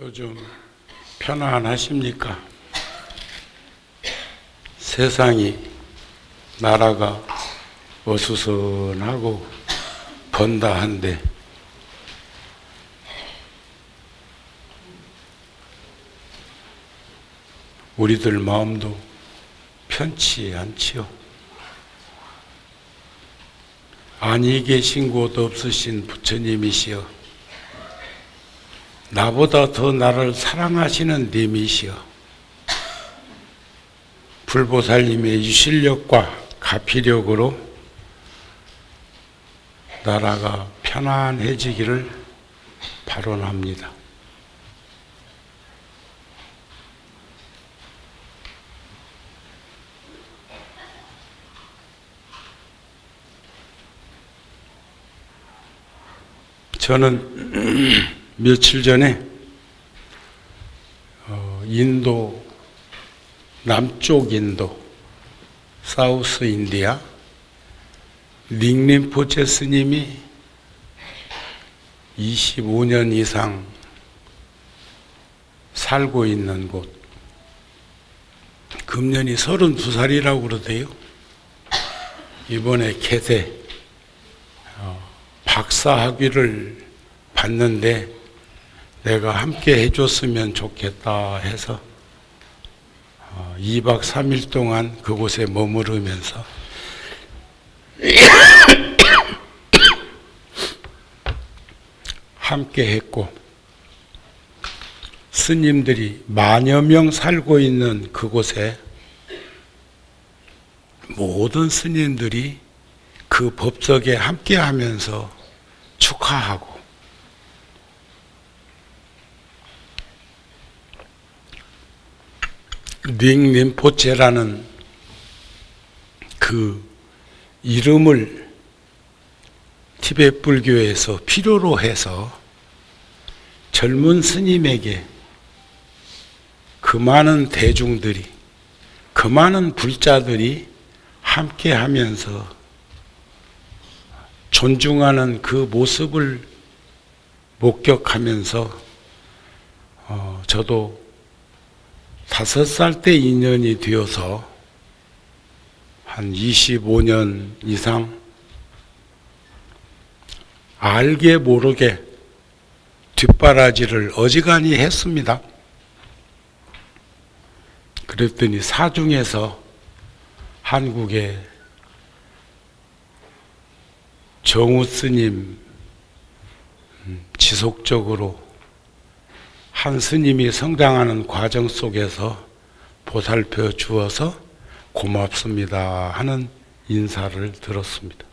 요즘 편안하십니까? 세상이, 나라가 어수선하고 번다한데 우리들 마음도 편치 않지요. 아니 계신 곳 없으신 부처님이시여, 나보다 더 나를 사랑하시는 님이시여, 불보살님의 유실력과 가피력으로 나라가 편안해지기를 발언합니다. 저는 며칠 전에 인도, 남쪽 인도, 사우스 인디아 링림포체 스님이 25년 이상 살고 있는 곳, 금년이 32살이라고 그러대요. 이번에 개세 박사학위를 받는데 내가 함께 해줬으면 좋겠다 해서 2박 3일 동안 그곳에 머무르면서 함께 했고, 스님들이 만여 명 살고 있는 그곳에 모든 스님들이 그 법석에 함께 하면서 축하하고, 링림포체라는 그 이름을 티베트 불교에서 필요로 해서 젊은 스님에게 그 많은 대중들이, 그 많은 불자들이 함께 하면서 존중하는 그 모습을 목격하면서 저도 5살 때 인연이 되어서 한 25년 이상 알게 모르게 뒷바라지를 어지간히 했습니다. 그랬더니 사중에서 한국의 정우 스님 지속적으로 한 스님이 성장하는 과정 속에서 보살펴 주어서 고맙습니다 하는 인사를 들었습니다.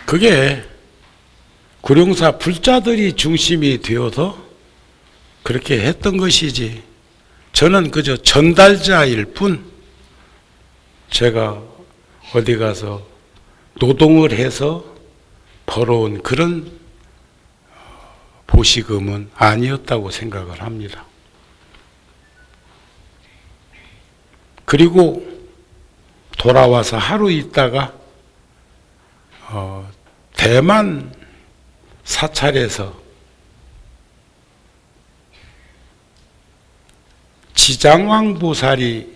그게 구룡사 불자들이 중심이 되어서 그렇게 했던 것이지, 저는 그저 전달자일 뿐, 제가 어디 가서 노동을 해서 벌어온 그런 보시금은 아니었다고 생각을 합니다. 그리고 돌아와서 하루 있다가 대만 사찰에서 지장왕보살이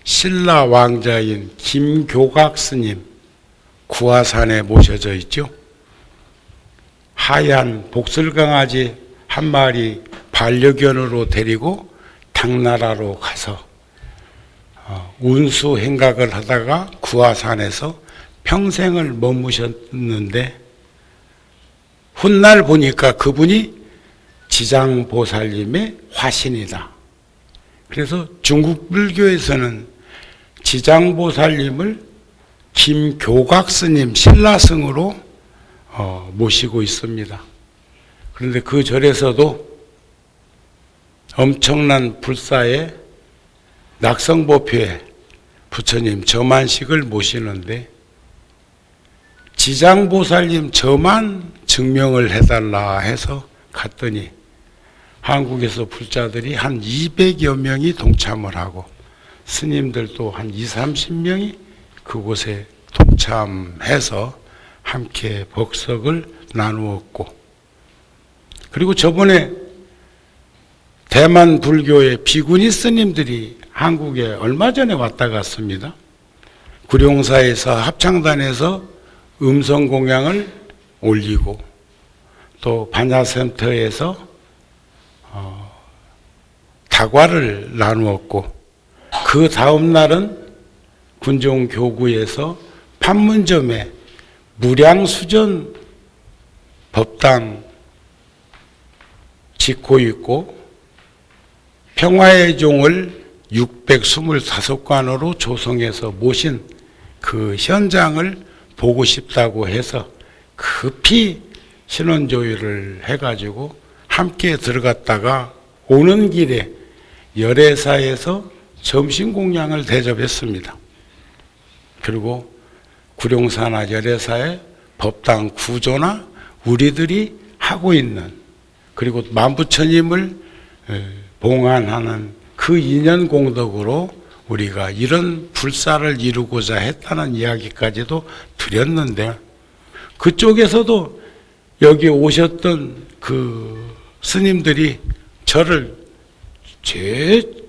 신라 왕자인 김교각 스님 구화산에 모셔져 있죠. 하얀 복슬강아지 한 마리 반려견으로 데리고 당나라로 가서 운수 행각을 하다가 구화산에서 평생을 머무셨는데, 훗날 보니까 그분이 지장보살님의 화신이다. 그래서 중국 불교에서는 지장보살님을 김교각 스님 신라승으로 모시고 있습니다. 그런데 그 절에서도 엄청난 불사에 낙성보표에 부처님 저만식을 모시는데, 지장보살님 저만 증명을 해달라 해서 갔더니 한국에서 불자들이 한 200여 명이 동참을 하고 스님들도 한 20, 30명이 그곳에 동참해서 함께 복석을 나누었고, 그리고 저번에 대만 불교의 비구니 스님들이 한국에 얼마 전에 왔다 갔습니다. 구룡사에서 합창단에서 음성 공양을 올리고, 또 반야센터에서 다과를 나누었고, 그 다음 날은 군종교구에서 판문점에 무량수전 법당 짓고 있고, 평화의 종을 625관으로 조성해서 모신 그 현장을 보고 싶다고 해서 급히 신원조회를 해가지고 함께 들어갔다가 오는 길에 열애사에서 점심공양을 대접했습니다. 그리고 구룡사나 열애사의 법당 구조나 우리들이 하고 있는, 그리고 만부처님을 봉안하는 그 인연 공덕으로 우리가 이런 불사를 이루고자 했다는 이야기까지도 드렸는데, 그쪽에서도 여기 오셨던 그 스님들이 저를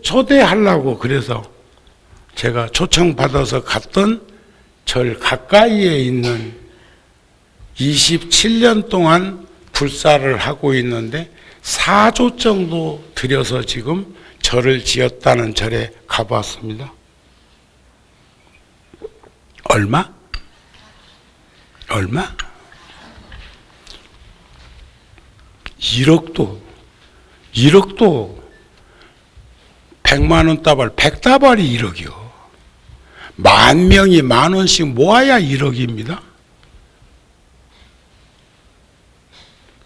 초대하려고 그래서 제가 초청받아서 갔던 절 가까이에 있는 27년 동안 불사를 하고 있는데 4조 정도 들여서 지금 절을 지었다는 절에 가봤습니다. 얼마? 1억도 100만 원 따발 100다발이 1억이요. 10,000명이 10,000원씩 모아야 1억입니다.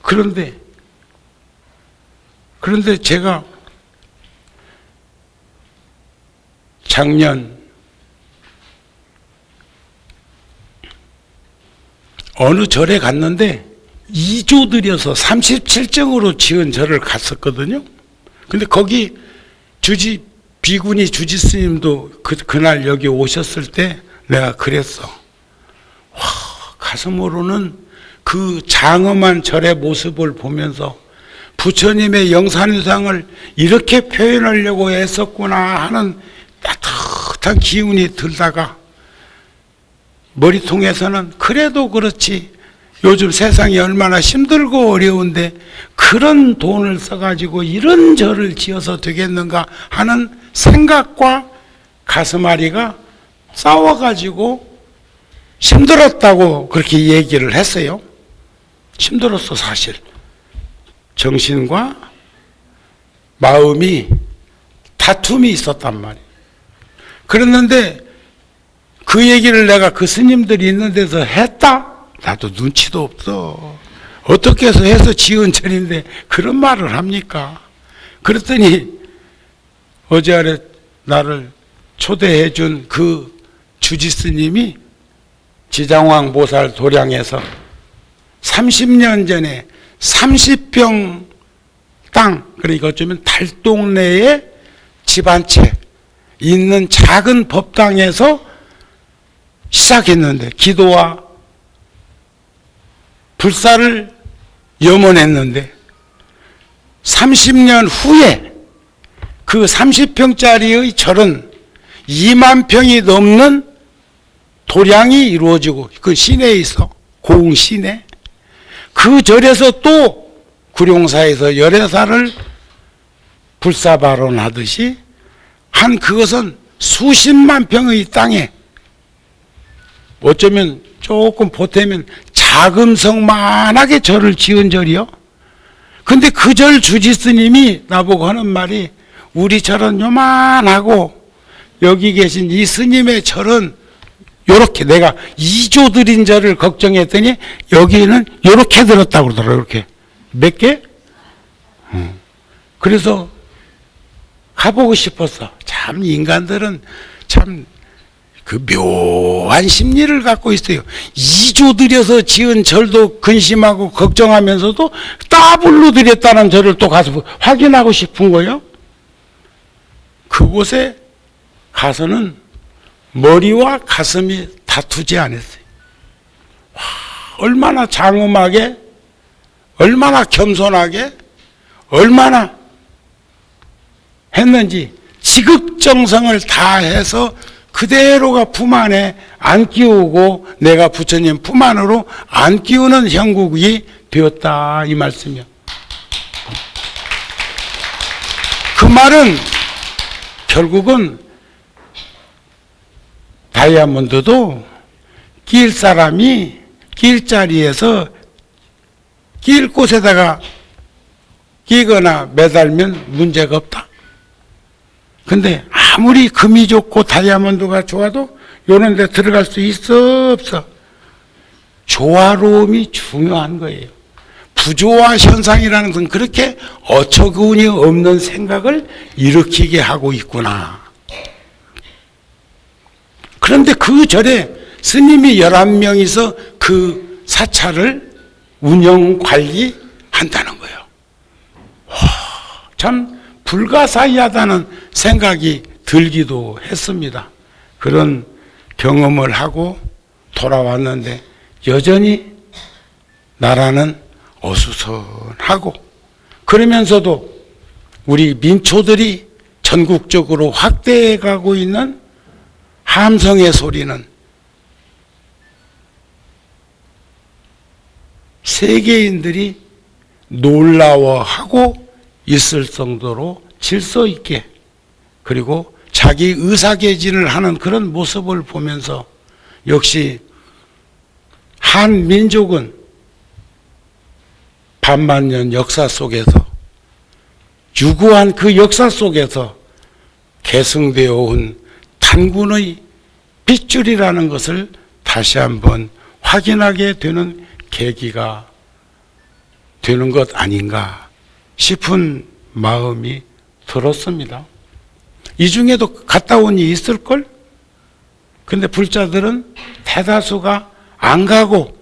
그런데 제가 작년 어느 절에 갔는데 2조 들여서 37정으로 지은 절을 갔었거든요. 근데 거기 비구니 주지 스님도 그날 여기 오셨을 때 내가 그랬어. 와, 가슴으로는 그 장엄한 절의 모습을 보면서 부처님의 영산유상을 이렇게 표현하려고 애썼구나 하는 따뜻한 기운이 들다가 머리통에서는 그래도 그렇지 요즘 세상이 얼마나 힘들고 어려운데 그런 돈을 써가지고 이런 절을 지어서 되겠는가 하는 생각과 가슴앓이가 싸워가지고 힘들었다고 그렇게 얘기를 했어요. 힘들었어. 사실 정신과 마음이 다툼이 있었단 말이에요. 그랬는데 그 얘기를 내가 그 스님들이 있는 데서 했다? 나도 눈치도 없어. 어떻게 해서 지은 절인데 그런 말을 합니까? 그랬더니 어제 아래 나를 초대해 준 그 주지 스님이 지장왕 보살 도량에서 30년 전에 30평 땅, 그러니까 어쩌면 달동네에 집 한 채 있는 작은 법당에서 시작했는데 기도와 불사를 염원했는데 30년 후에 그 30평짜리의 절은 2만 평이 넘는 도량이 이루어지고 그 시내에 있어. 고흥 시내. 그 절에서 또 구룡사에서 열애사를 불사 발언하듯이 한 그것은 수십만 평의 땅에 어쩌면 조금 보태면 자금성만하게 절을 지은 절이요. 근데 그 절 주지 스님이 나보고 하는 말이 우리 절은 요만하고 여기 계신 이 스님의 절은 요렇게 내가 2조 드린 절을 걱정했더니 여기는 요렇게 들었다고 그러더라고요. 이렇게. 몇 개? 그래서 가보고 싶었어. 참 인간들은 참 그 묘한 심리를 갖고 있어요. 2조 들여서 지은 절도 근심하고 걱정하면서도 더블로 드렸다는 절을 또 가서 확인하고 싶은 거예요. 그곳에 가서는 머리와 가슴이 다투지 않았어요. 와, 얼마나 장엄하게, 얼마나 겸손하게, 얼마나 했는지 지극정성을 다해서 그대로가 품 안에 안 끼우고 내가 부처님 품 안으로 안 끼우는 형국이 되었다, 이 말씀이요. 그 말은 결국은 다이아몬드도 낄 사람이 낄 자리에서 낄 곳에다가 끼거나 매달면 문제가 없다. 근데 아무리 금이 좋고 다이아몬드가 좋아도 요런 데 들어갈 수 있어 없어? 조화로움이 중요한 거예요. 부조화 현상이라는 건 그렇게 어처구니 없는 생각을 일으키게 하고 있구나. 그런데 그 절에 스님이 11명이서 그 사찰을 운영 관리한다는 거예요. 참 불가사의하다는 생각이 들기도 했습니다. 그런 경험을 하고 돌아왔는데 여전히 나라는 어수선하고, 그러면서도 우리 민초들이 전국적으로 확대해 가고 있는 함성의 소리는 세계인들이 놀라워하고 있을 정도로 질서 있게, 그리고 자기 의사개진을 하는 그런 모습을 보면서 역시 한민족은 반만년 역사 속에서, 유구한 그 역사 속에서 계승되어 온 단군의 핏줄이라는 것을 다시 한번 확인하게 되는 계기가 되는 것 아닌가 싶은 마음이 들었습니다. 이 중에도 갔다 온 이 있을걸? 근데 불자들은 대다수가 안 가고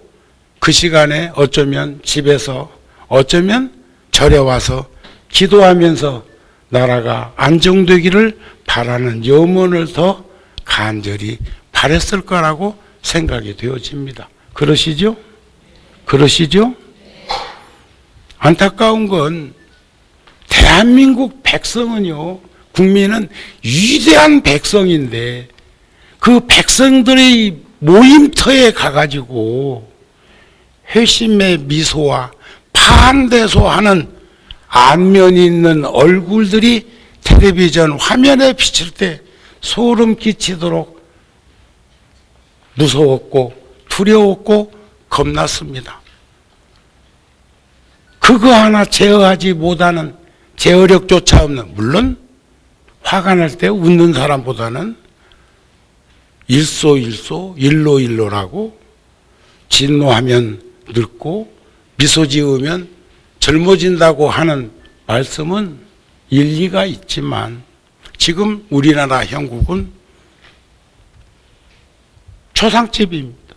그 시간에 어쩌면 집에서, 어쩌면 절에 와서 기도하면서 나라가 안정되기를 바라는 염원을 더 간절히 바랬을 거라고 생각이 되어집니다. 그러시죠? 그러시죠? 안타까운 건 대한민국 백성은요, 국민은 위대한 백성인데 그 백성들의 모임터에 가가지고 회심의 미소와 반대소하는 안면이 있는 얼굴들이 텔레비전 화면에 비칠 때 소름 끼치도록 무서웠고 두려웠고 겁났습니다. 그거 하나 제어하지 못하는, 제어력조차 없는, 물론 화가 날 때 웃는 사람보다는 일소일소, 일로일로라고, 진노하면 늙고 미소 지으면 젊어진다고 하는 말씀은 일리가 있지만 지금 우리나라 형국은 초상집입니다.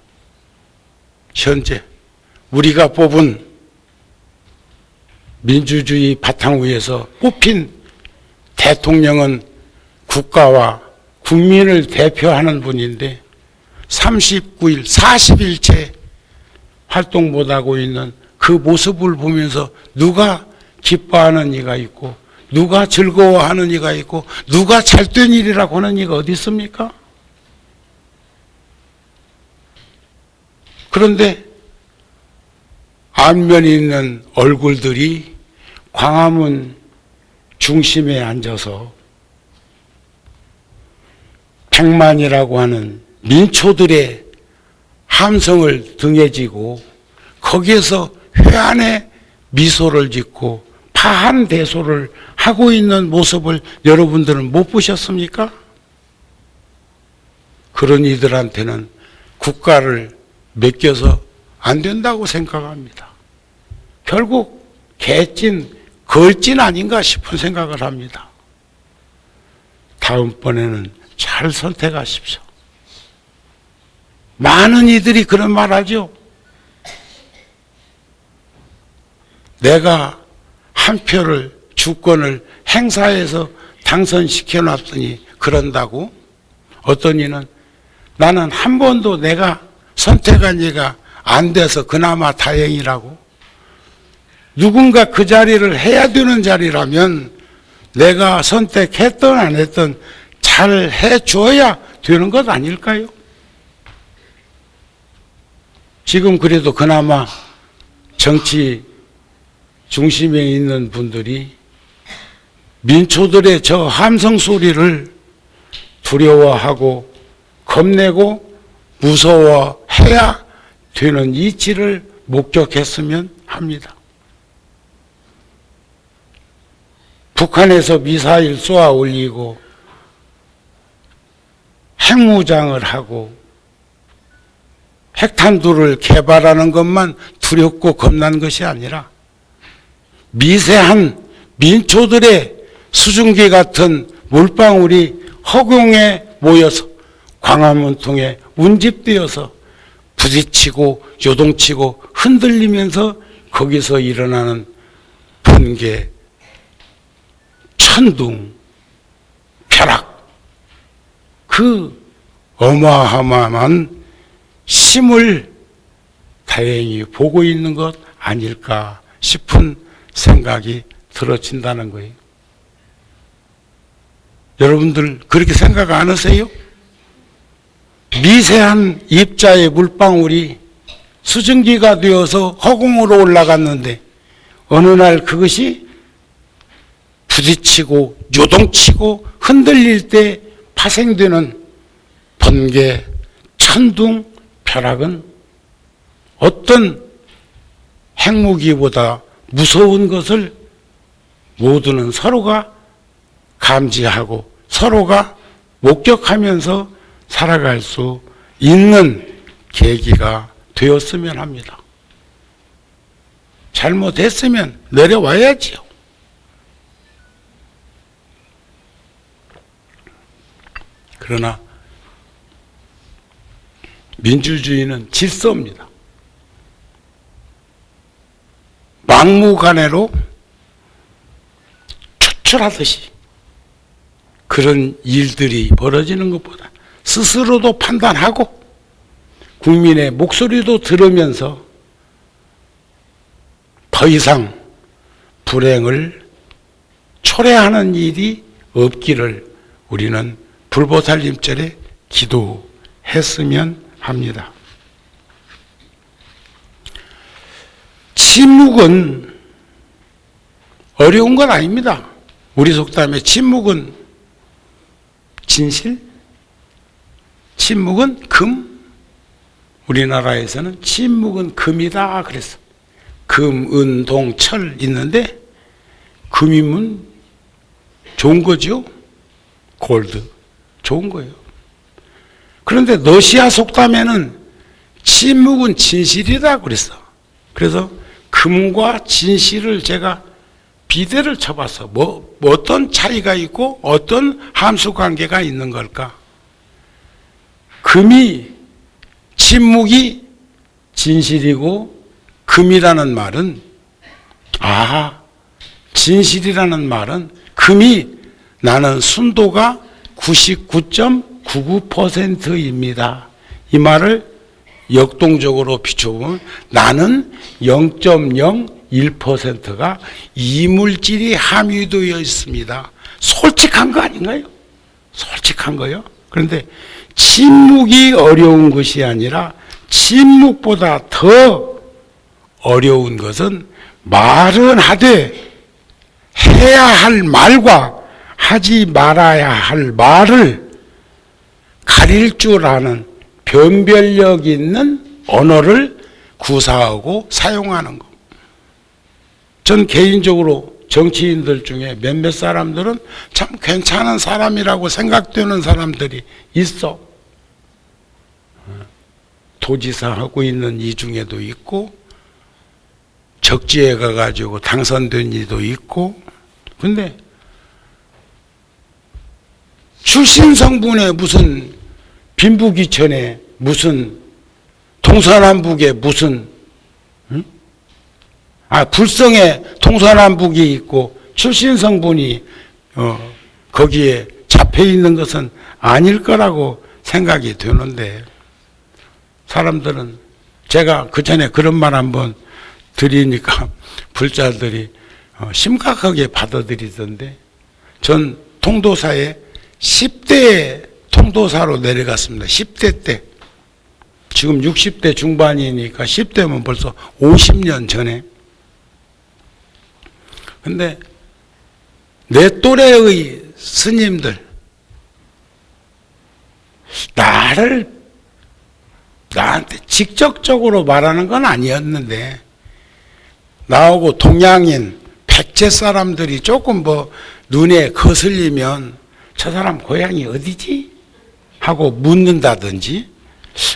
현재 우리가 뽑은 민주주의 바탕 위에서 뽑힌 대통령은 국가와 국민을 대표하는 분인데 39일, 40일째 활동 못하고 있는 그 모습을 보면서 누가 기뻐하는 이가 있고, 누가 즐거워하는 이가 있고, 누가 잘된 일이라고 하는 이가 어디 있습니까? 그런데 안면이 있는 얼굴들이 광화문 중심에 앉아서 백만이라고 하는 민초들의 함성을 등에 지고 거기에서 회한의 미소를 짓고 파한대소를 하고 있는 모습을 여러분들은 못 보셨습니까? 그런 이들한테는 국가를 맡겨서 안 된다고 생각합니다. 결국 개찐, 걸찐 아닌가 싶은 생각을 합니다. 다음번에는 잘 선택하십시오. 많은 이들이 그런 말 하죠. 내가 한 표를, 주권을 행사해서 당선시켜 놨더니 그런다고. 어떤 이는 나는 한 번도 내가 선택한 이가 안 돼서 그나마 다행이라고. 누군가 그 자리를 해야 되는 자리라면 내가 선택했든 안 했든 잘 해줘야 되는 것 아닐까요? 지금 그래도 그나마 정치 중심에 있는 분들이 민초들의 저 함성 소리를 두려워하고 겁내고 무서워해야 되는 이치를 목격했으면 합니다. 북한에서 미사일 쏘아 올리고 핵무장을 하고 핵탄두를 개발하는 것만 두렵고 겁난 것이 아니라 미세한 민초들의 수증기 같은 물방울이 허공에 모여서 광화문통에 운집되어서 부딪히고 요동치고 흔들리면서 거기서 일어나는 번개, 천둥, 벼락, 그 어마어마한 힘을 다행히 보고 있는 것 아닐까 싶은 생각이 들어진다는 거예요. 여러분들 그렇게 생각 안 하세요? 미세한 입자의 물방울이 수증기가 되어서 허공으로 올라갔는데 어느 날 그것이 부딪히고 요동치고 흔들릴 때 파생되는 번개, 천둥, 벼락은 어떤 핵무기보다 무서운 것을 모두는 서로가 감지하고 서로가 목격하면서 살아갈 수 있는 계기가 되었으면 합니다. 잘못했으면 내려와야지요. 그러나 민주주의는 질서입니다. 막무가내로 추출하듯이 그런 일들이 벌어지는 것보다 스스로도 판단하고 국민의 목소리도 들으면서 더 이상 불행을 초래하는 일이 없기를 우리는 불보살님절에 기도했으면 합니다. 침묵은 어려운 건 아닙니다. 우리 속담에 침묵은 진실, 침묵은 금. 우리나라에서는 침묵은 금이다 그랬어. 금, 은, 동, 철 있는데 금이면 좋은 거죠. 골드 좋은 거예요. 그런데 러시아 속담에는 침묵은 진실이다 그랬어. 그래서 금과 진실을 제가 비례를 쳐봤어. 뭐 어떤 차이가 있고 어떤 함수 관계가 있는 걸까? 금이 침묵이 진실이고 금이라는 말은 진실이라는 말은 금이 나는 순도가 99.99%입니다. 이 말을 역동적으로 비춰보면 나는 0.01%가 이물질이 함유되어 있습니다. 솔직한 거 아닌가요? 솔직한 거요. 그런데 침묵이 어려운 것이 아니라 침묵보다 더 어려운 것은 말은 하되 해야 할 말과 하지 말아야 할 말을 가릴 줄 아는 변별력 있는 언어를 구사하고 사용하는 것. 전 개인적으로 정치인들 중에 몇몇 사람들은 참 괜찮은 사람이라고 생각되는 사람들이 있어. 도지사 하고 있는 이 중에도 있고 적지에 가가지고 당선된 이도 있고. 근데 출신 성분에 무슨 빈부귀천에 무슨 동서남북에 무슨 불성에 동서남북이 있고 출신 성분이 거기에 잡혀 있는 것은 아닐 거라고 생각이 되는데 사람들은 제가 그 전에 그런 말 한번 드리니까 불자들이 심각하게 받아들이던데, 전 통도사에 10대 통도사로 내려갔습니다. 10대 때. 지금 60대 중반이니까 10대면 벌써 50년 전에. 근데 내 또래의 스님들, 나한테 직접적으로 말하는 건 아니었는데, 나하고 동양인, 백제 사람들이 조금 눈에 거슬리면 저 사람 고향이 어디지? 하고 묻는다든지.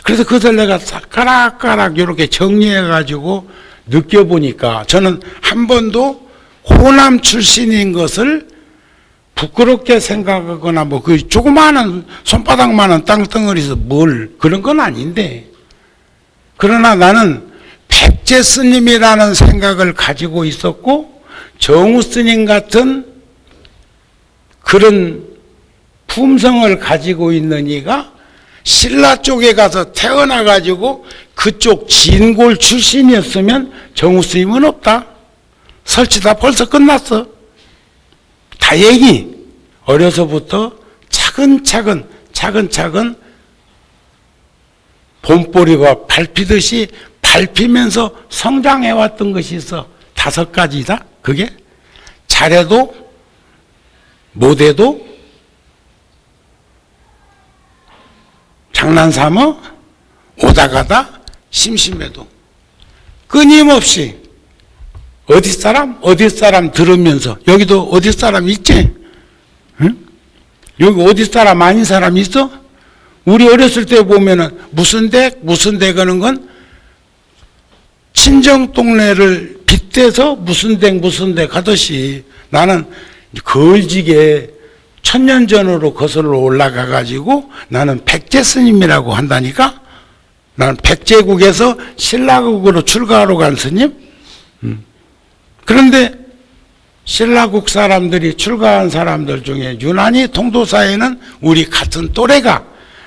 그래서 그것을 내가 가락가락 이렇게 정리해가지고 느껴보니까 저는 한 번도 호남 출신인 것을 부끄럽게 생각하거나 그 조그마한 손바닥만한 땅덩어리에서 그런 건 아닌데, 그러나 나는 백제 스님이라는 생각을 가지고 있었고, 정우 스님 같은 그런 품성을 가지고 있는 이가 신라 쪽에 가서 태어나가지고 그쪽 진골 출신이었으면 정우 스님은 없다. 설치 다 벌써 끝났어. 다행히 어려서부터 차근차근 봄보리가 밟히듯이 밟히면서 성장해왔던 것이 있어. 5가지다. 그게 잘해도 못해도 장난삼아 오다가다 심심해도 끊임없이 어디 사람 들으면서, 여기도 어디 사람 있지? 응? 여기 어디 사람 아닌 사람 있어? 우리 어렸을 때 보면은 무슨 댁 하는 건 친정 동네를 빗대서 무슨 댁 하듯이, 나는 걸지게 1000년 전으로 거슬러 올라가 가지고 나는 백제 스님이라고 한다니까. 나는 백제국에서 신라국으로 출가하러 간 스님. 그런데 신라국 사람들이 출가한 사람들 중에 유난히 통도사에는 우리 같은 또래가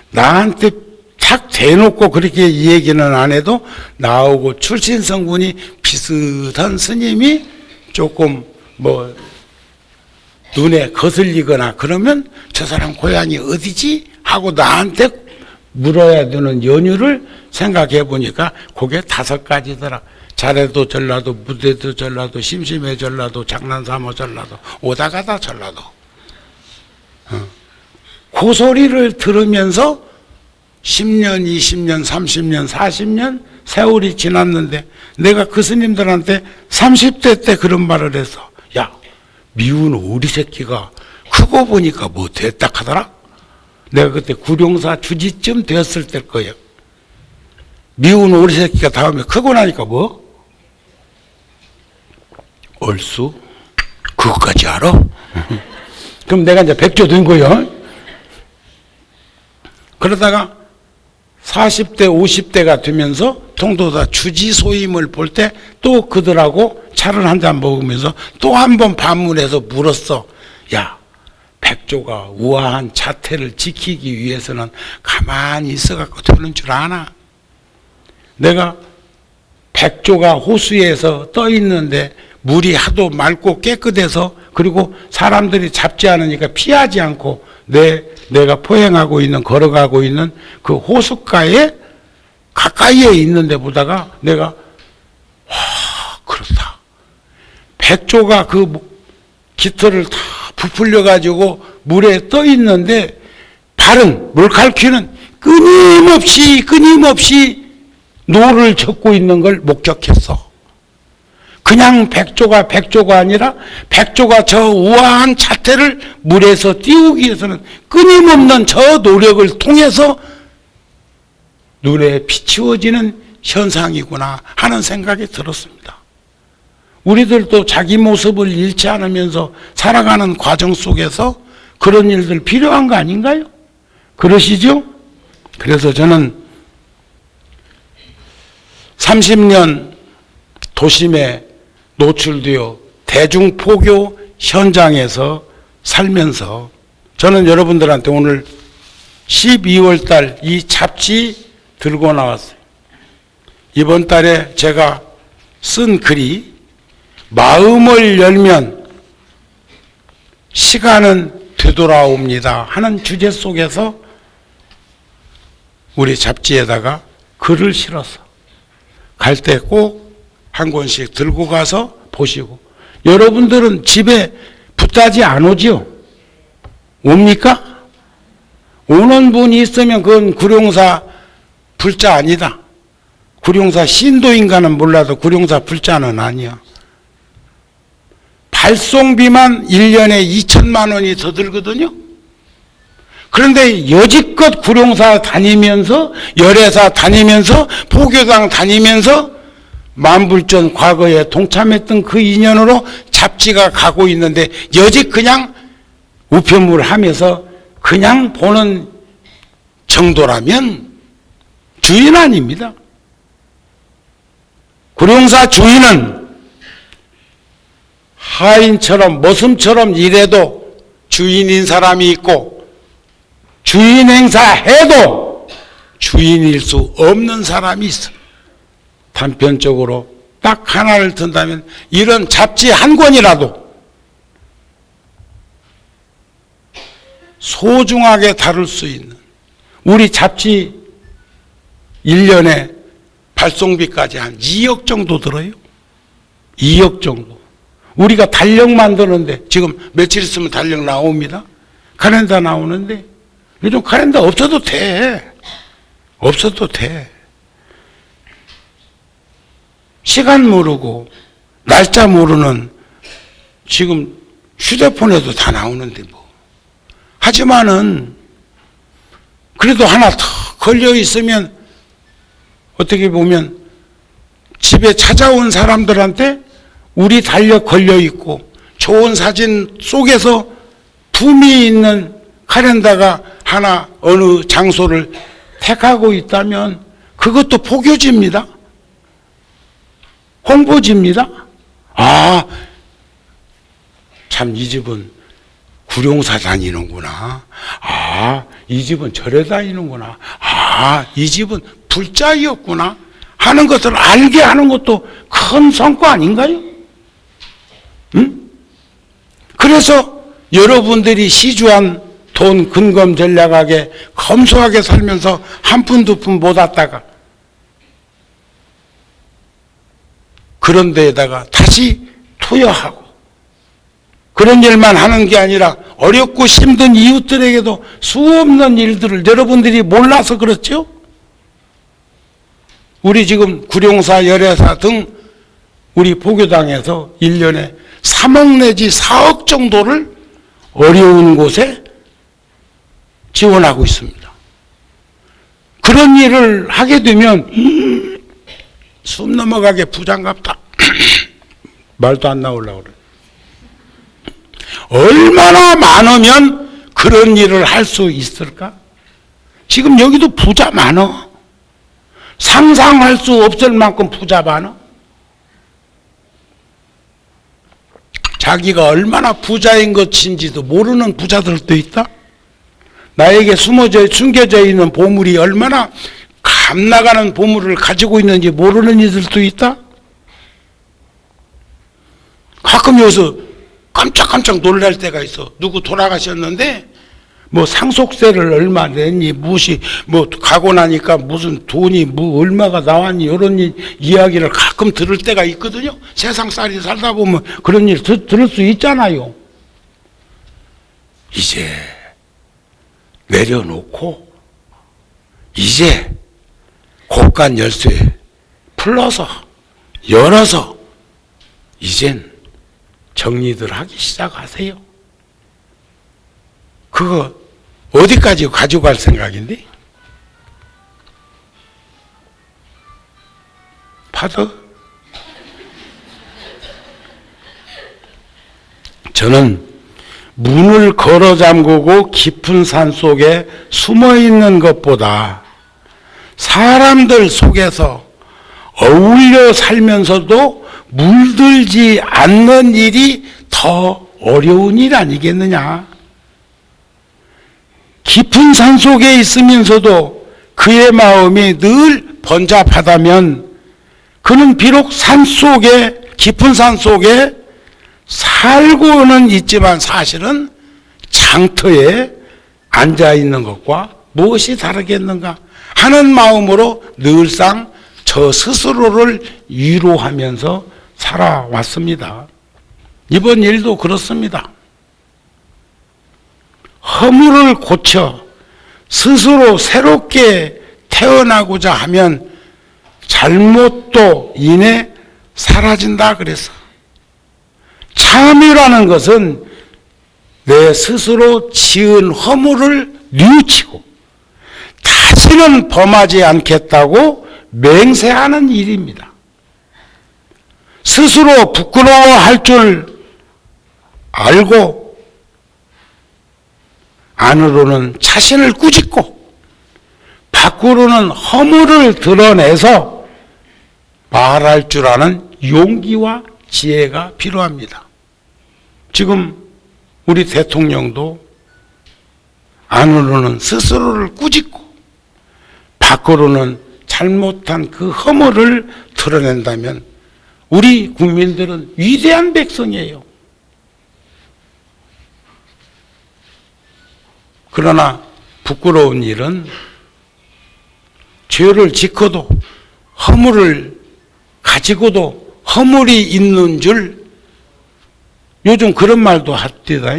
나한테 탁 대놓고 그렇게 이 얘기는 안 해도 나오고 출신 성분이 비슷한 스님이 조금 눈에 거슬리거나 그러면 저 사람 고향이 어디지? 하고 나한테 물어야 되는 연유를 생각해 보니까 그게 5가지더라. 잘해도 전라도, 못해도 전라도, 심심해 전라도, 장난삼아 전라도, 오다가다 전라도. 그 소리를 들으면서 10년, 20년, 30년, 40년 세월이 지났는데, 내가 그 스님들한테 30대 때 그런 말을 해서, 야, 미운 오리 새끼가 크고 보니까 됐다 하더라? 내가 그때 구룡사 주지쯤 되었을 때일 거예요. 미운 오리 새끼가 다음에 크고 나니까 얼쑤? 그것까지 알아? 그럼 내가 이제 백조 된 거예요. 그러다가 40대, 50대가 되면서 통도사 주지 소임을 볼 때 또 그들하고 차를 한 잔 먹으면서 또 한 번 반문해서 물었어. 야, 백조가 우아한 자태를 지키기 위해서는 가만히 있어갖고 되는 줄 아나? 내가 백조가 호수에서 떠 있는데 물이 하도 맑고 깨끗해서, 그리고 사람들이 잡지 않으니까 피하지 않고 내가 걸어가고 있는 그 호숫가에 가까이에 있는 데 보다가 내가 그렇다. 백조가 그 깃털을 다 부풀려 가지고 물에 떠 있는데 물갈퀴는 끊임없이 노를 젓고 있는 걸 목격했어. 그냥 백조가 아니라 백조가 저 우아한 자태를 물에서 띄우기 위해서는 끊임없는 저 노력을 통해서 눈에 비치워지는 현상이구나 하는 생각이 들었습니다. 우리들도 자기 모습을 잃지 않으면서 살아가는 과정 속에서 그런 일들 필요한 거 아닌가요? 그러시죠? 그래서 저는 30년 도심에 노출되어 대중포교 현장에서 살면서 저는 여러분들한테 오늘 12월 달 이 잡지 들고 나왔어요. 이번 달에 제가 쓴 글이 마음을 열면 시간은 되돌아옵니다 하는 주제 속에서 우리 잡지에다가 글을 실어서 갈 때 꼭 한 권씩 들고 가서 보시고, 여러분들은 집에 붓다지 안 오지요? 옵니까? 오는 분이 있으면 그건 구룡사 불자 아니다. 구룡사 신도인가는 몰라도 구룡사 불자는 아니야. 발송비만 1년에 2천만 원이 더 들거든요. 그런데 여지껏 구룡사 다니면서, 열애사 다니면서, 포교당 다니면서 만불전 과거에 동참했던 그 인연으로 잡지가 가고 있는데, 여직 그냥 우편물 하면서 그냥 보는 정도라면 주인 아닙니다. 구룡사 주인은 하인처럼 머슴처럼 일해도 주인인 사람이 있고, 주인 행사해도 주인일 수 없는 사람이 있어. 단편적으로 딱 하나를 든다면 이런 잡지 한 권이라도 소중하게 다룰 수 있는, 우리 잡지 1년에 발송비까지 한 2억 정도 들어요. 2억 정도. 우리가 달력 만드는데 지금 며칠 있으면 달력 나옵니다. 카렌다 나오는데 요즘 카렌다 없어도 돼. 없어도 돼. 시간 모르고 날짜 모르는, 지금 휴대폰에도 다 나오는데 뭐. 하지만은 그래도 하나 더 걸려 있으면 어떻게 보면 집에 찾아온 사람들한테 우리 달력 걸려 있고 좋은 사진 속에서 품이 있는 카렌다가 하나 어느 장소를 택하고 있다면 그것도 포교지입니다. 홍보지입니다. 아, 참 이 집은 구룡사 다니는구나. 아, 이 집은 절에 다니는구나. 아, 이 집은 불자이었구나 하는 것을 알게 하는 것도 큰 성과 아닌가요? 응? 그래서 여러분들이 시주한 돈 근검 전략하게 검소하게 살면서 한 푼 두 푼 못 왔다가 그런 데에다가 다시 투여하고, 그런 일만 하는 게 아니라 어렵고 힘든 이웃들에게도 수없는 일들을 여러분들이 몰라서 그렇죠? 우리 지금 구룡사, 열애사 등 우리 포교당에서 1년에 3억 내지 4억 정도를 어려운 곳에 지원하고 있습니다. 그런 일을 하게 되면 숨 넘어가게 부장갑다. 말도 안 나오려고 그래. 얼마나 많으면 그런 일을 할 수 있을까? 지금 여기도 부자 많어. 상상할 수 없을 만큼 부자 많어. 자기가 얼마나 부자인 것인지도 모르는 부자들도 있다. 나에게 숨겨져 있는 보물이 얼마나 감나가는 보물을 가지고 있는지 모르는 이들도 있다. 가끔 여기서 깜짝깜짝 놀랄 때가 있어. 누구 돌아가셨는데 뭐 상속세를 얼마 냈니, 무엇이 뭐 가고 나니까 무슨 돈이 뭐 얼마가 나왔니, 이런 이야기를 가끔 들을 때가 있거든요. 세상살이 살다 보면 그런 일 들을 수 있잖아요. 이제 내려놓고 이제 곳간 열쇠 풀러서 열어서 이젠 정리들 하기 시작하세요. 그거 어디까지 가져갈 생각인데? 파더? 저는 문을 걸어 잠그고 깊은 산 속에 숨어 있는 것보다 사람들 속에서 어울려 살면서도 물들지 않는 일이 더 어려운 일 아니겠느냐. 깊은 산 속에 있으면서도 그의 마음이 늘 번잡하다면 그는 비록 산속에, 깊은 산속에 살고는 있지만 사실은 장터에 앉아 있는 것과 무엇이 다르겠는가 하는 마음으로 늘상 저 스스로를 위로하면서 살아왔습니다. 이번 일도 그렇습니다. 허물을 고쳐 스스로 새롭게 태어나고자 하면 잘못도 인해 사라진다 그래서 참이라는 것은 내 스스로 지은 허물을 뉘우치고 다시는 범하지 않겠다고 맹세하는 일입니다. 스스로 부끄러워할 줄 알고 안으로는 자신을 꾸짖고 밖으로는 허물을 드러내서 말할 줄 아는 용기와 지혜가 필요합니다. 지금 우리 대통령도 안으로는 스스로를 꾸짖고 밖으로는 잘못한 그 허물을 드러낸다면 우리 국민들은 위대한 백성이에요. 그러나 부끄러운 일은 죄를 짓고도 허물을 가지고도 허물이 있는 줄 요즘 그런 말도 합디다.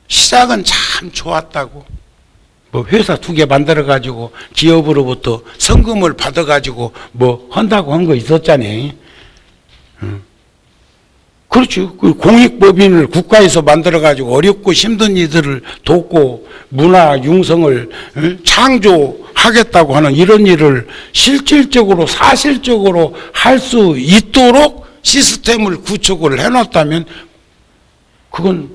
시작은 참 좋았다고. 뭐 회사 2개 만들어가지고 기업으로부터 성금을 받아가지고 뭐 한다고 한 거 있었잖아요. 그렇죠. 그 공익법인을 국가에서 만들어가지고 어렵고 힘든 이들을 돕고 문화 융성을 창조하겠다고 하는 이런 일을 실질적으로 사실적으로 할 수 있도록 시스템을 구축을 해놨다면 그건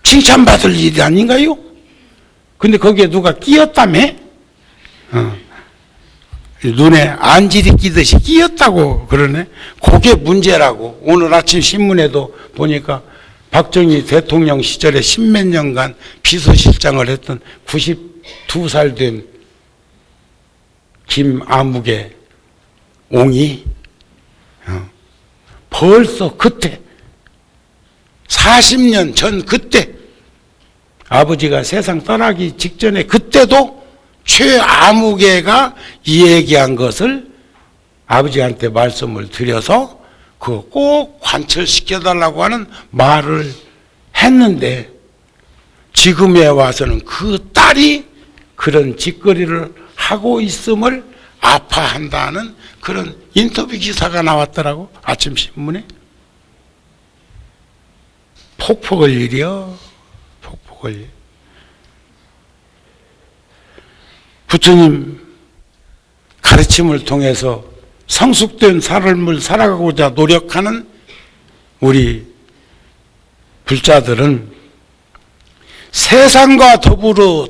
칭찬받을 일이 아닌가요? 근데 거기에 누가 끼었다며? 눈에 안질이 끼듯이 끼었다고 그러네. 그게 문제라고. 오늘 아침 신문에도 보니까 박정희 대통령 시절에 10몇 년간 비서실장을 했던 92살 된 김아무개 옹이 벌써 그때 40년 전 그때 아버지가 세상 떠나기 직전에 그때도 최아무개가 이 얘기한 것을 아버지한테 말씀을 드려서 그거 꼭 관철시켜달라고 하는 말을 했는데 지금에 와서는 그 딸이 그런 짓거리를 하고 있음을 아파한다는 그런 인터뷰 기사가 나왔더라고. 아침 신문에. 폭폭을 일이요. 폭폭을 일. 부처님 가르침을 통해서 성숙된 삶을 살아가고자 노력하는 우리 불자들은 세상과 더불어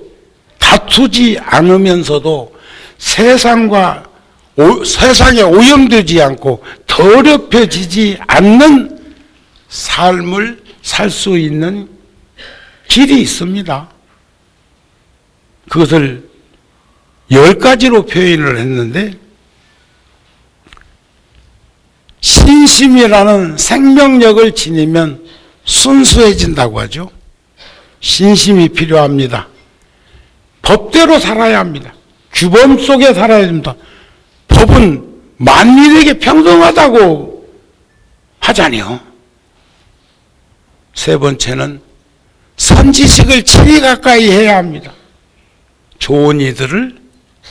다투지 않으면서도 세상에 오염되지 않고 더럽혀지지 않는 삶을 살 수 있는 길이 있습니다. 그것을 10가지로 표현을 했는데 신심이라는 생명력을 지니면 순수해진다고 하죠. 신심이 필요합니다. 법대로 살아야 합니다. 규범 속에 살아야 됩니다. 법은 만민에게 평등하다고 하잖아요. 세 번째는 선지식을 친히 가까이 해야 합니다. 좋은 이들을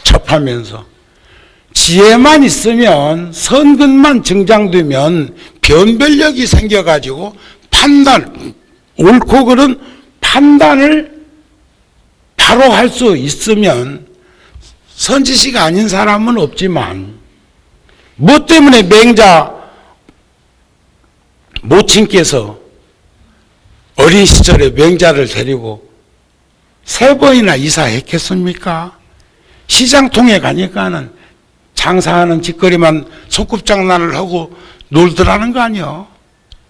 접하면서 지혜만 있으면 선근만 증장되면 변별력이 생겨가지고 판단, 옳고 그른 판단을 바로 할 수 있으면 선지식 아닌 사람은 없지만 뭐 때문에 맹자 모친께서 어린 시절에 맹자를 데리고 3번이나 이사했겠습니까? 시장통에 가니까는 장사하는 짓거리만 손꼽장난을 하고 놀더라는 거 아니요.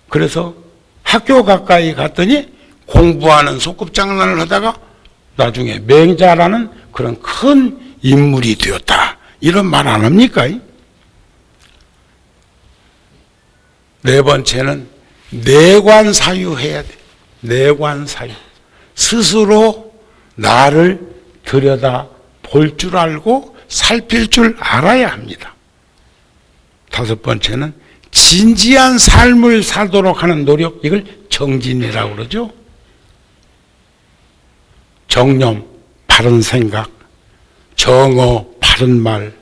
그래서 학교 가까이 갔더니 공부하는 손꼽장난을 하다가 나중에 맹자라는 그런 큰 인물이 되었다. 이런 말 안 합니까? 네 번째는 내관사유해야 돼. 내관사유. 스스로 나를 들여다 볼 줄 알고 살필 줄 알아야 합니다. 다섯 번째는 진지한 삶을 살도록 하는 노력, 이걸 정진이라고 그러죠. 정념, 바른 생각, 정어, 바른 말,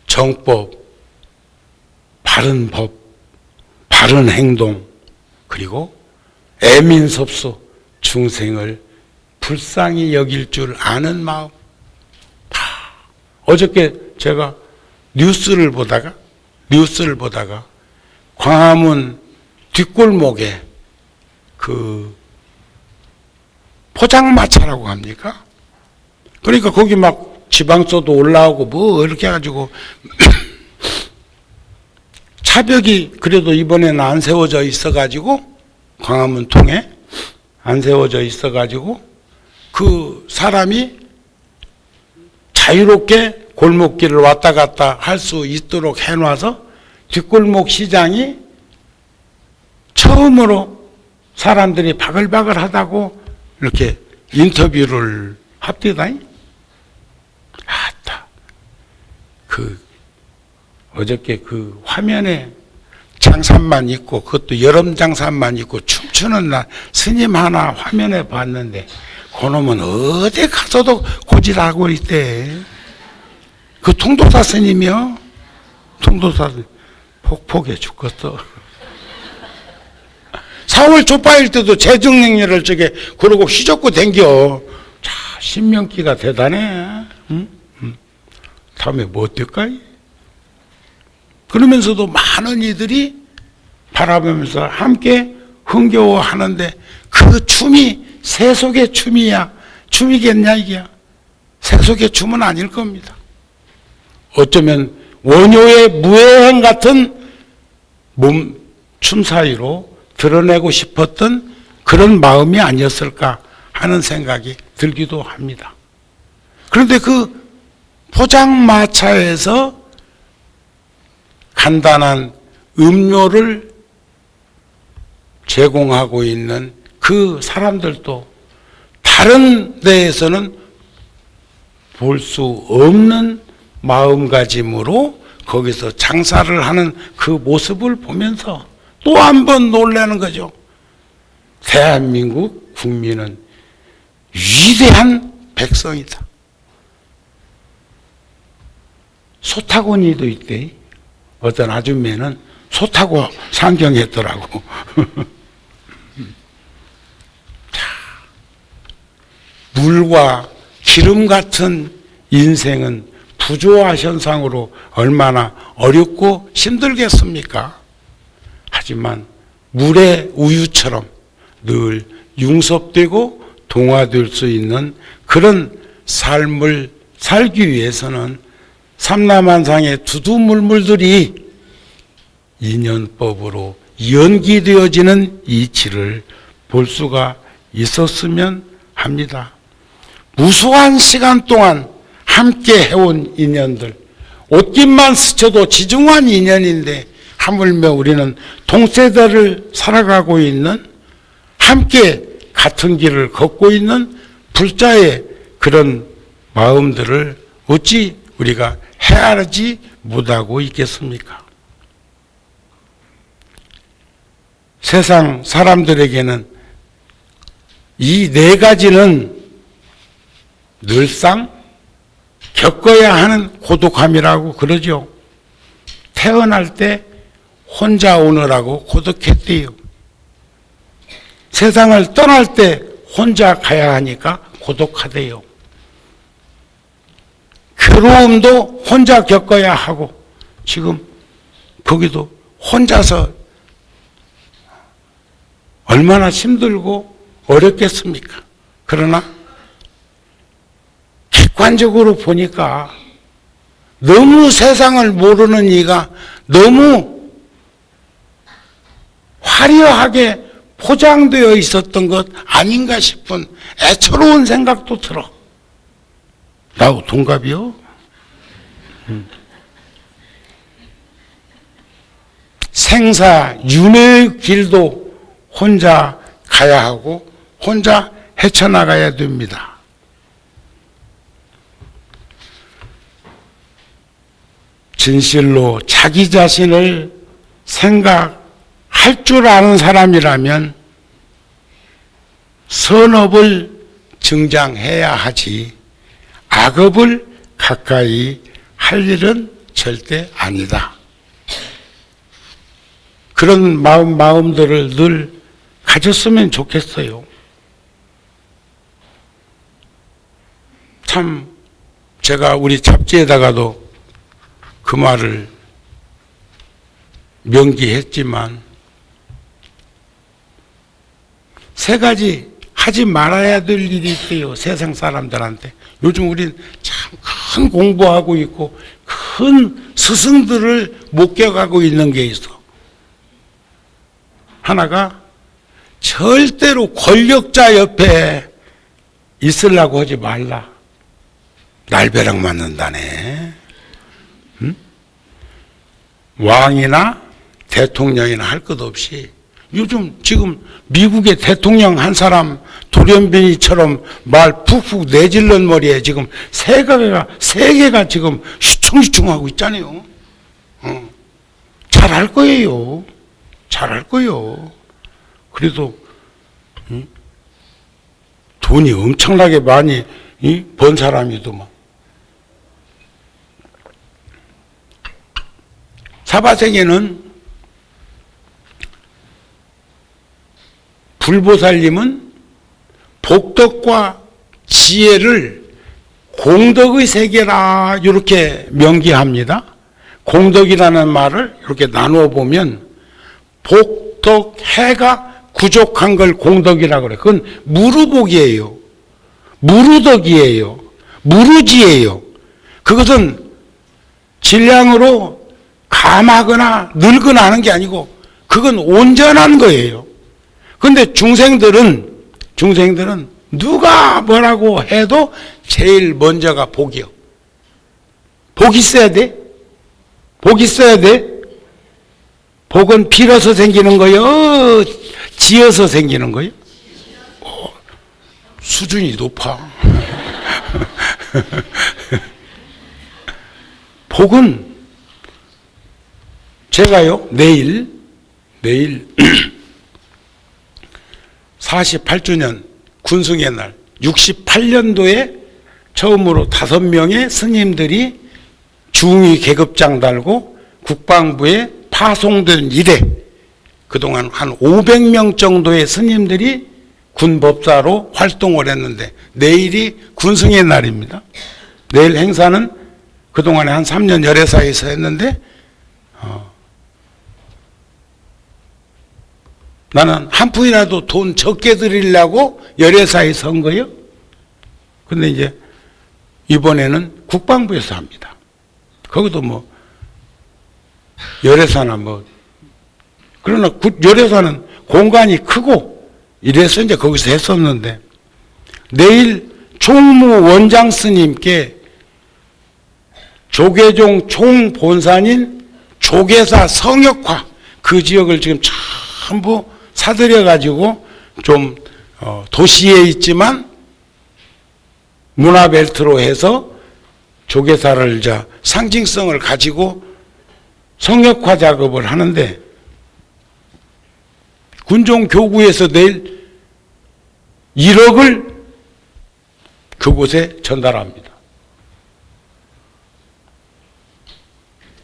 정법, 바른 법, 바른 행동, 그리고 애민섭소, 중생을 불쌍히 여길 줄 아는 마음. 어저께 제가 뉴스를 보다가 광화문 뒷골목에 그 포장마차라고 합니까? 그러니까 거기 막 지방서도 올라오고 뭐 이렇게 해가지고 차벽이 그래도 이번에는 안 세워져 있어가지고 광화문 통에 안 세워져 있어가지고 그 사람이 자유롭게 골목길을 왔다 갔다 할 수 있도록 해놔서 뒷골목 시장이 처음으로 사람들이 바글바글 하다고 이렇게 인터뷰를 합디다. 아따, 어저께 그 화면에 장산만 있고, 그것도 여름 장산만 있고 춤추는 날 스님 하나 화면에 봤는데, 그놈은 어디 가서도 고질하고 있대. 그 통도사 스님이요. 통도사 스님. 폭폭해 죽겠어. 4월 초파일 때도 재정행렬을 저게 그러고 휘젓고 댕겨. 자, 신명기가 대단해. 응? 다음에 뭐 어떨까? 그러면서도 많은 이들이 바라보면서 함께 흥겨워하는데 그 춤이 세속의 춤이야. 춤이겠냐 이게야. 세속의 춤은 아닐 겁니다. 어쩌면 원효의 무예행 같은 춤 사이로 드러내고 싶었던 그런 마음이 아니었을까 하는 생각이 들기도 합니다. 그런데 그 포장마차에서 간단한 음료를 제공하고 있는 그 사람들도 다른 데에서는 볼 수 없는 마음가짐으로 거기서 장사를 하는 그 모습을 보면서 또 한 번 놀라는 거죠. 대한민국 국민은 위대한 백성이다. 소 타고니도 있대. 어떤 아줌매는 소 타고 상경했더라고. 물과 기름 같은 인생은 부조화 현상으로 얼마나 어렵고 힘들겠습니까? 하지만 물의 우유처럼 늘 융섭되고 동화될 수 있는 그런 삶을 살기 위해서는 삼라만상의 두두물물들이 인연법으로 연기되어지는 이치를 볼 수가 있었으면 합니다. 무수한 시간 동안 함께 해온 인연들, 옷깃만 스쳐도 지중한 인연인데 하물며 우리는 동세대를 살아가고 있는, 함께 같은 길을 걷고 있는 불자의 그런 마음들을 어찌 우리가 헤아리지 못하고 있겠습니까? 세상 사람들에게는 이 네 가지는 늘상 겪어야 하는 고독함이라고 그러죠. 태어날 때 혼자 오느라고 고독했대요. 세상을 떠날 때 혼자 가야 하니까 고독하대요. 괴로움도 혼자 겪어야 하고, 지금 거기도 혼자서 얼마나 힘들고 어렵겠습니까? 그러나 객관적으로 보니까 너무 세상을 모르는 이가 너무 화려하게 포장되어 있었던 것 아닌가 싶은 애처로운 생각도 들어. 나하고 동갑이요? 생사 윤회의 길도 혼자 가야 하고 혼자 헤쳐나가야 됩니다. 진실로 자기 자신을 생각할 줄 아는 사람이라면 선업을 증장해야 하지 악업을 가까이 할 일은 절대 아니다. 그런 마음들을 늘 가졌으면 좋겠어요. 참 제가 우리 잡지에다가도 그 말을 명기했지만 세 가지 하지 말아야 될 일이 있어요. 세상 사람들한테. 요즘 우린 참 큰 공부하고 있고 큰 스승들을 목격하고 있는 게 있어. 하나가 절대로 권력자 옆에 있으려고 하지 말라. 날벼락 맞는다네. 응? 왕이나 대통령이나 할 것 없이 요즘 지금 미국의 대통령 한 사람 돌연변이처럼 말 푹푹 내질른 머리에 지금 세 개가 지금 휘청휘청하고 있잖아요. 잘할 거예요. 잘할 거예요. 그래도 돈이 엄청나게 많이 번 사람이더만. 사바세계는 불보살님은 복덕과 지혜를 공덕의 세계라 이렇게 명기합니다. 공덕이라는 말을 이렇게 나누어 보면 복덕, 해가 부족한 걸 공덕이라고 그래. 그건 무루복이에요. 무루덕이에요. 무루지예요. 그것은 질량으로 감하거나 늙거나 하는 게 아니고 그건 온전한 거예요. 그런데 중생들은 누가 뭐라고 해도 제일 먼저가 복이요. 복 있어야 돼. 복 있어야 돼. 복은 빌어서 생기는 거요? 지어서 생기는 거요? 수준이 높아. 복은 제가요, 내일 48주년 군승의 날 68년도에 처음으로 5명의 스님들이 중위 계급장 달고 국방부에 파송된 이래 그동안 한 500명 정도의 스님들이 군법사로 활동을 했는데 내일이 군승의 날입니다. 내일 행사는 그동안에 한 3년 열애사에서 했는데 나는 한 푼이라도 돈 적게 드리려고 열애사에서 한 거예요. 근데 이제 이번에는 국방부에서 합니다. 거기도 뭐 열애사나 뭐 그러나 열애사는 공간이 크고 이래서 이제 거기서 했었는데 내일 총무원장 스님께 조계종 총본산인 조계사 성역화 그 지역을 지금 전부 사들여 가지고 좀 도시에 있지만 문화벨트로 해서 조계사를 상징성을 가지고 성역화 작업을 하는데 군종교구에서 내일 1억을 그곳에 전달합니다.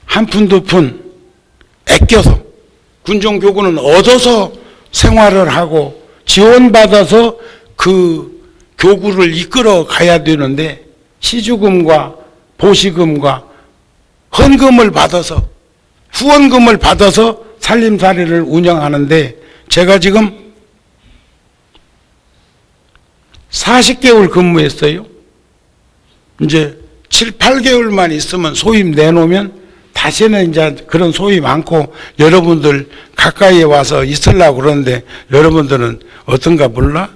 한 푼 두 푼 아껴서 군종교구는 얻어서 생활을 하고 지원받아서 그 교구를 이끌어 가야 되는데 시주금과 보시금과 헌금을 받아서 후원금을 받아서 살림살이를 운영하는데 제가 지금 40개월 근무했어요. 이제 7, 8개월만 있으면 소임 내놓으면 다시는 이제 그런 소위 많고 여러분들 가까이에 와서 있으려고 그러는데 여러분들은 어떤가 몰라?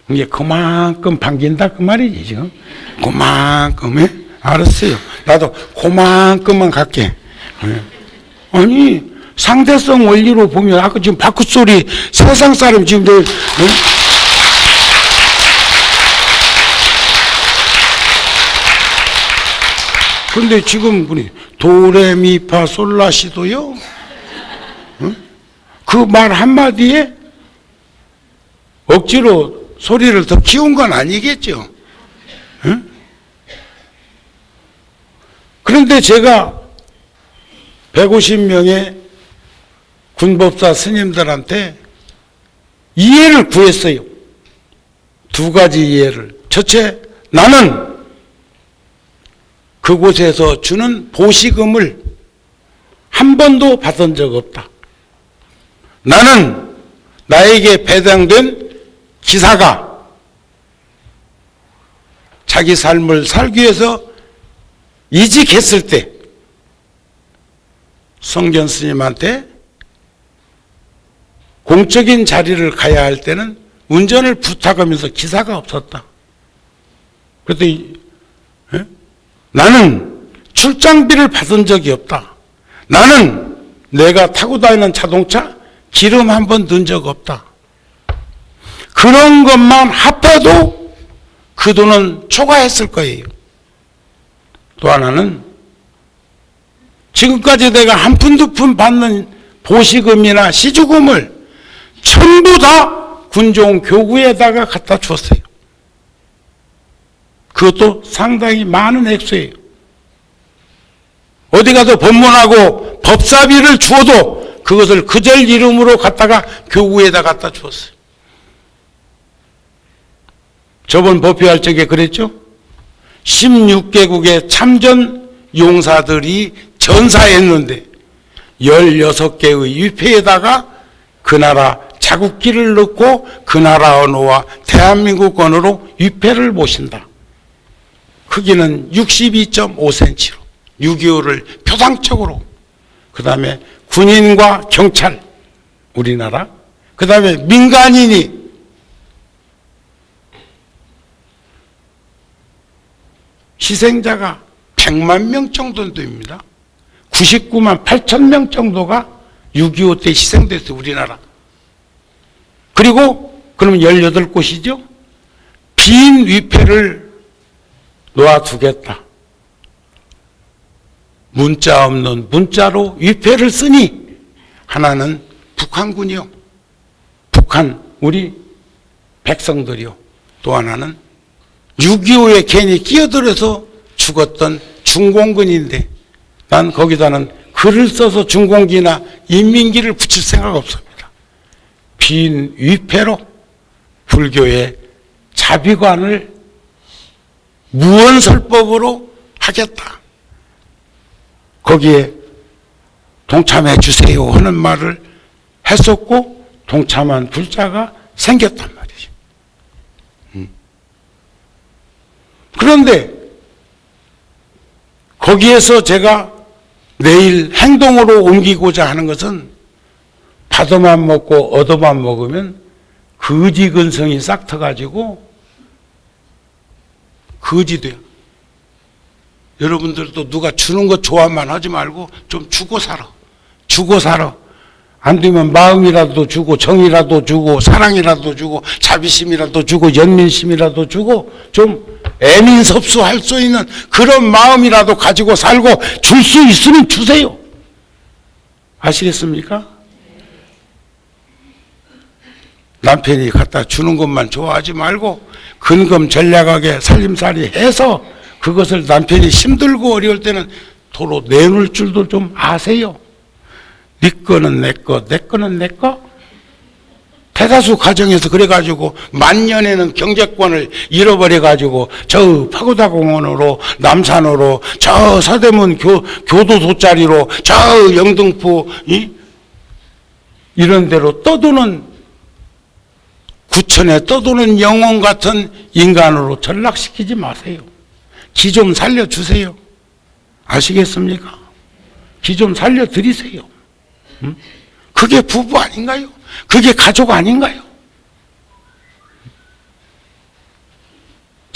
이게 그만큼 반긴다 그 말이지 지금. 그만큼. 예? 알았어요. 나도 그만큼만 갈게. 예. 아니 상대성 원리로 보면 아까 지금 바크 소리 세상 사람 지금 내 근데 지금 우리 도레미파솔라시도요. 그 말 한마디에 억지로 소리를 더 키운 건 아니겠죠. 응? 그런데 제가 150명의 군법사 스님들한테 이해를 구했어요. 두 가지 이해를. 첫째, 나는 그곳에서 주는 보시금을 한 번도 받은 적 없다. 나는 나에게 배당된 기사가 자기 삶을 살기 위해서 이직했을 때 성견 스님한테 공적인 자리를 가야 할 때는 운전을 부탁하면서 기사가 없었다. 그랬더니 나는 출장비를 받은 적이 없다. 나는 내가 타고 다니는 자동차 기름 한 번 넣은 적 없다. 그런 것만 합해도 그 돈은 초과했을 거예요. 또 하나는 지금까지 내가 한 푼 두 푼 받는 보시금이나 시주금을 전부 다 군종 교구에다가 갖다 줬어요. 그것도 상당히 많은 액수예요. 어디 가서 법문하고 법사비를 주어도 그것을 그절 이름으로 갖다가 교구에다 갖다 주었어요. 저번 법회할 적에 그랬죠? 16개국의 참전 용사들이 전사했는데 16개의 위패에다가 그 나라 자국기를 넣고 그 나라 언어와 대한민국 언어로 위패를 모신다. 크기는 62.5cm로 6.25를 표상적으로, 그 다음에 군인과 경찰, 우리나라, 그 다음에 민간인이 희생자가 100만 명 정도 됩니다. 99만 8천 명 정도가 6.25 때 희생됐어요, 우리나라. 그리고 그러면 18곳이죠. 빈 위패를 놓아두겠다. 문자 없는 문자로 위패를 쓰니 하나는 북한군이요. 북한 우리 백성들이요. 또 하나는 6.25에 괜히 끼어들어서 죽었던 중공군인데 난 거기다는 글을 써서 중공기나 인민기를 붙일 생각 없습니다. 빈 위패로 불교의 자비관을 무언설법으로 하겠다. 거기에 동참해 주세요 하는 말을 했었고 동참한 불자가 생겼단 말이죠. 그런데 거기에서 제가 내일 행동으로 옮기고자 하는 것은 받아만 먹고 얻어만 먹으면 거지근성이 싹 터가지고 거지 돼요. 여러분들도 누가 주는 거 좋아만 하지 말고 좀 주고 살아. 주고 살아. 안 되면 마음이라도 주고 정이라도 주고 사랑이라도 주고 자비심이라도 주고 연민심이라도 주고 좀 애민섭수할 수 있는 그런 마음이라도 가지고 살고 줄 수 있으면 주세요. 아시겠습니까? 남편이 갖다 주는 것만 좋아하지 말고 근검 전략하게 살림살이 해서 그것을 남편이 힘들고 어려울 때는 도로 내놓을 줄도 좀 아세요. 네 거는 내 거, 내 거는 내 거. 대다수 가정에서 그래가지고 만년에는 경제권을 잃어버려가지고 저 파고다공원으로 남산으로 저 서대문 교도 돗자리로 저 영등포 이런 데로 떠도는 구천에 떠도는 영혼 같은 인간으로 전락시키지 마세요. 기 좀 살려주세요. 아시겠습니까? 기 좀 살려드리세요. 그게 부부 아닌가요? 그게 가족 아닌가요?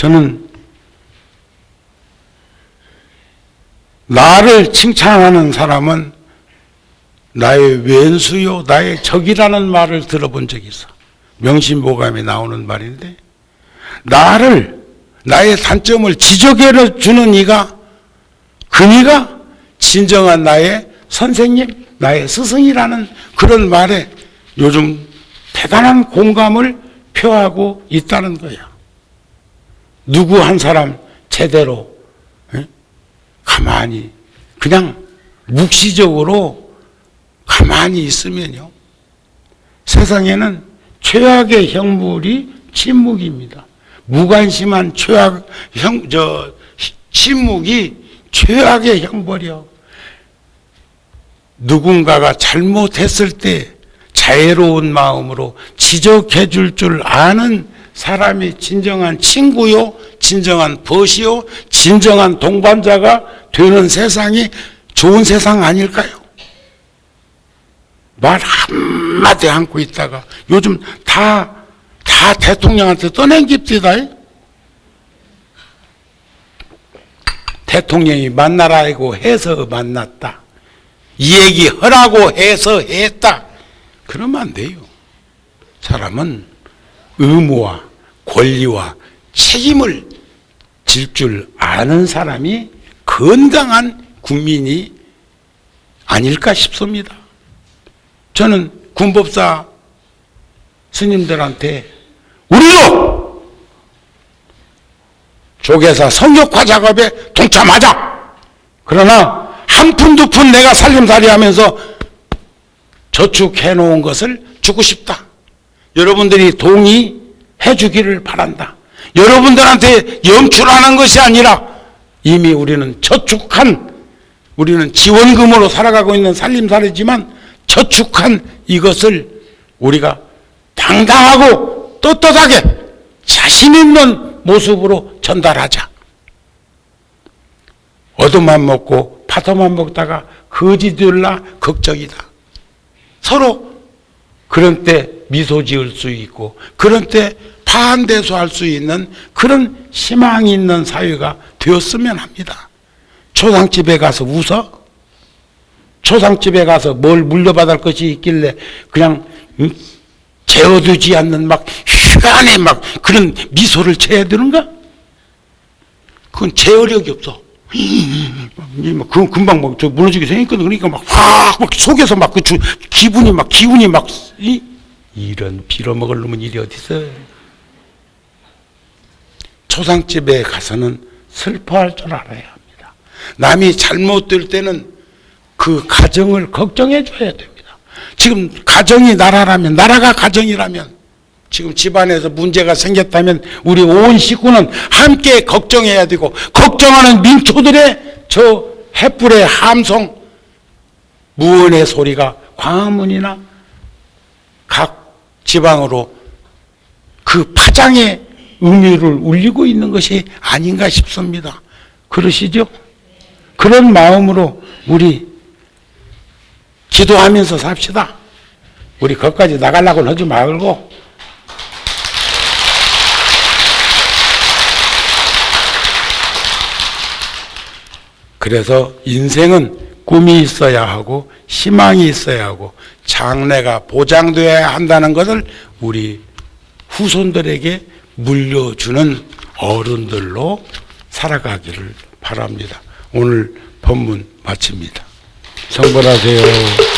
저는 나를 칭찬하는 사람은 나의 왼수요, 나의 적이라는 말을 들어본 적이 있어. 명심보감에 나오는 말인데, 나의 단점을 지적해 주는 이가, 그니가 진정한 나의 선생님, 나의 스승이라는 그런 말에 요즘 대단한 공감을 표하고 있다는 거야. 누구 한 사람 제대로 가만히 그냥 묵시적으로 가만히 있으면요, 세상에는 최악의 형물이 침묵입니다. 무관심한 침묵이 최악의 형벌이요. 누군가가 잘못했을 때 자애로운 마음으로 지적해 줄 아는 사람이 진정한 친구요, 진정한 벗이요, 진정한 동반자가 되는 세상이 좋은 세상 아닐까요? 말 한마디 않고 있다가 요즘 다 대통령한테 떠넘깁시다. 대통령이 만나라고 해서 만났다. 이 얘기 하라고 해서 했다. 그러면 안 돼요. 사람은 의무와 권리와 책임을 질 줄 아는 사람이 건강한 국민이 아닐까 싶습니다. 저는 군법사 스님들한테 우리도 조계사 성역화 작업에 동참하자. 그러나 한 푼 두 푼 내가 살림살이 하면서 저축해 놓은 것을 주고 싶다. 여러분들이 동의해 주기를 바란다. 여러분들한테 염출하는 것이 아니라 이미 우리는 우리는 지원금으로 살아가고 있는 살림살이지만 저축한 이것을 우리가 당당하고 떳떳하게 자신 있는 모습으로 전달하자. 얻어만 먹고 파도만 먹다가 거지 될라 걱정이다. 서로 그런 때 미소 지을 수 있고 그런 때 파한대소할 수 있는 그런 희망이 있는 사회가 되었으면 합니다. 초상집에 가서 웃어? 초상집에 가서 뭘 물려받을 것이 있길래 그냥 재어두지 않는 막 휴안에 막 그런 미소를 채야 되는가? 그건 제어력이 없어. 그건 금방 막 무너지게 생겼거든. 그러니까 막 속에서 막 기분이 막 이런 빌어먹을 놈은 일이 어딨어. 초상집에 가서는 슬퍼할 줄 알아야 합니다. 남이 잘못될 때는 그 가정을 걱정해 줘야 됩니다. 지금 가정이 나라라면, 나라가 가정이라면, 지금 집안에서 문제가 생겼다면 우리 온 식구는 함께 걱정해야 되고, 걱정하는 민초들의 저 횃불의 함성, 무언의 소리가 광화문이나 각 지방으로 그 파장의 의미를 울리고 있는 것이 아닌가 싶습니다. 그러시죠? 그런 마음으로 우리 기도하면서 삽시다. 우리 거기까지 나가려고는 하지 말고 그래서 인생은 꿈이 있어야 하고 희망이 있어야 하고 장래가 보장되어야 한다는 것을 우리 후손들에게 물려주는 어른들로 살아가기를 바랍니다. 오늘 법문 마칩니다. 성불하세요.